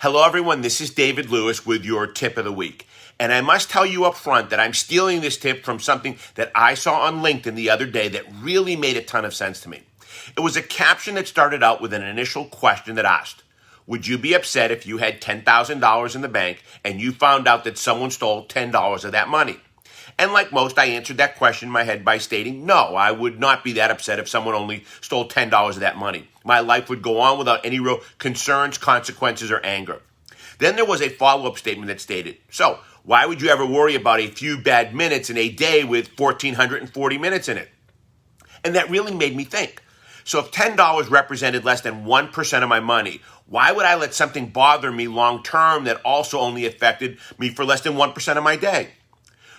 Hello, everyone. This is David Lewis with your tip of the week. And I must tell you up front that I'm stealing this tip from something that I saw on LinkedIn the other day that really made a ton of sense to me. It was a caption that started out with an initial question that asked, would you be upset if you had $10,000 in the bank and you found out that someone stole $10 of that money? And like most, I answered that question in my head by stating, no, I would not be that upset if someone only stole $10 of that money. My life would go on without any real concerns, consequences, or anger. Then there was a follow-up statement that stated, so why would you ever worry about a few bad minutes in a day with 1,440 minutes in it? And that really made me think. So if $10 represented less than 1% of my money, why would I let something bother me long-term that also only affected me for less than 1% of my day?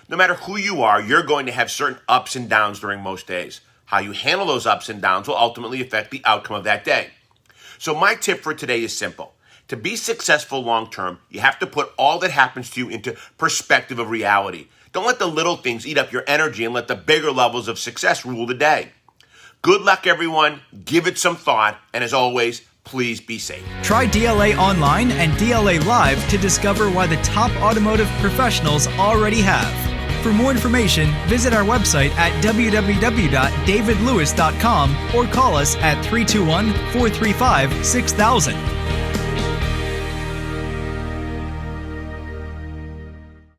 No matter who you are, you're going to have certain ups and downs during most days. How you handle those ups and downs will ultimately affect the outcome of that day. So my tip for today is simple. To be successful long-term, you have to put all that happens to you into perspective of reality. Don't let the little things eat up your energy and let the bigger levels of success rule the day. Good luck, everyone. Give it some thought. And as always, please be safe. Try DLA Online and DLA Live to discover why the top automotive professionals already have. For more information, visit our website at www.davidlewis.com or call us at 321-435-6000.